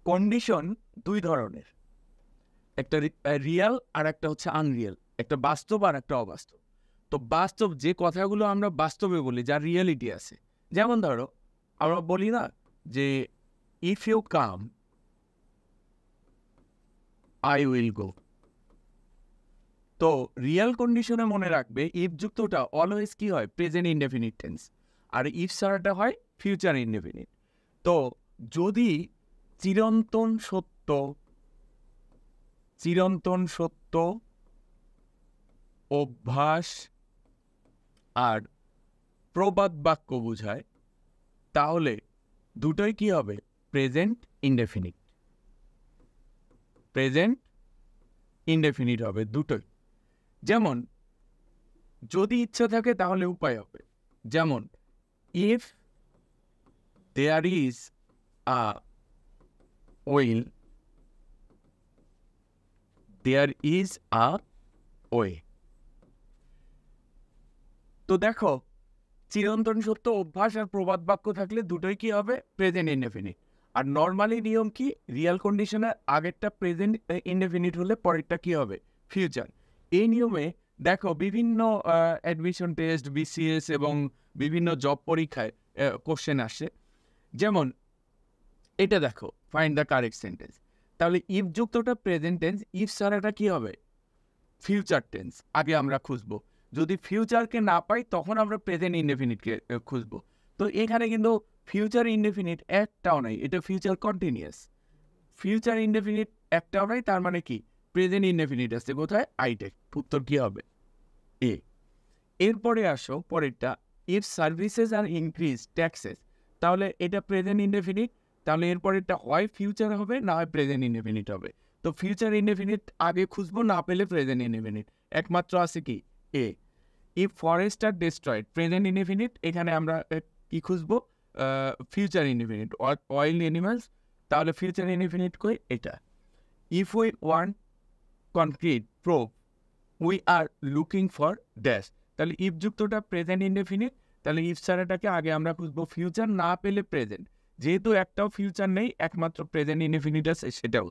Condition দুই ধরনের, একটা রিয়াল আর একটা হচ্ছে আনরিয়াল, একটা বাস্তব আর একটা অবাস্তব। তো বাস্তব যে কথাগুলো আমরা বাস্তবে বলি, যার রিয়ালিটি আছে, যেমন ধরো আমরা বলি না যে if you come I will go. তো রিয়াল কন্ডিশনে মনে রাখবে ইফ যুক্তটা অলওয়েজ কি হয়, প্রেজেন্ট ইনডেফিনিট টেন্স, আর ইফ ছাড়াটা হয় ফিউচার ইনডেফিনিট। তো যদি চিরন্তন সত্য, চিরন্তন সত্য, অভ্যাস আর প্রবাদ বাক্য বোঝায়, তাহলে দুটোই কি হবে, প্রেজেন্ট ইনডেফিনিট। প্রেজেন্ট ইনডেফিনিট হবে দুটোই। যেমন যদি ইচ্ছা থাকে তাহলে উপায় হবে, যেমন if there is a will, there is a way. তো দেখো, চিরন্তন সত্য, অভ্যাস আর প্রবাদ বাক্য থাকলে দুটোই কি হবে, প্রেজেন্ট ইনডেফিনিট। আর নর্মালি নিয়ম কি, রিয়াল কন্ডিশনে আগেরটা প্রেজেন্ট ইনডেফিনিট হলে পরেরটা কি হবে, ফিউচার। এই নিয়মে দেখো বিভিন্ন অ্যাডমিশন টেস্ট, বিসিএস এবং বিভিন্ন জব পরীক্ষায় কোশ্চেন আসে। যেমন এটা দেখো, ফাইন্ড দ্য কারেক্ট সেন্টেন্স। তাহলে ইফ যুক্তটা প্রেজেন্ট টেন্স, ইফ ছাড়াটা কি হবে, ফিউচার টেন্স আগে আমরা খুঁজবো। যদি ফিউচারকে না পাই তখন আমরা প্রেজেন্ট ইনডেফিনিটকে খুঁজবো। তো এখানে কিন্তু ফিউচার ইনডেফিনিট একটাও নাই, এটা ফিউচার কন্টিনিউয়াস। ফিউচার ইনডেফিনিট একটাও নাই, তার মানে কি, প্রেজেন্ট ইনডেফিনিট আছে কোথায়, আইটেক। উত্তর কি হবে, এ। এরপরে আসো পরেরটা, if services are increase taxes, তাহলে এটা প্রেজেন্ট ইনডেফিনিট। তাহলে এরপরেরটা হয় ফিউচার হবে, না হয় প্রেজেন্ট ইনডেফিনিট হবে। তো ফিউচার ইনডেফিনিট আগে খুঁজবো, না পেলে প্রেজেন্ট ইনডেফিনিট। একমাত্র আছে কি, এ। If forest are destroyed, present indefinite, এখানে আমরা কি খুঁজবো, ফিউচার ইনডেফিনিট। অয়েল অ্যানিমালস, তাহলে ফিউচার ইনডেফিনিট কই, এটা। If we want concrete proof we are looking for dash, তাহলে ইফ যুক্তটা প্রেজেন্ট ইনডেফিনিট, তাহলে ইফ ছাড়াটাকে আগে আমরা খুঁজবো ফিউচার, না পেলে প্রেজেন্ট। যেহেতু একটাও ফিউচার নেই, একমাত্র প্রেজেন্ট ইনডেফিনিট আছে, সেটাও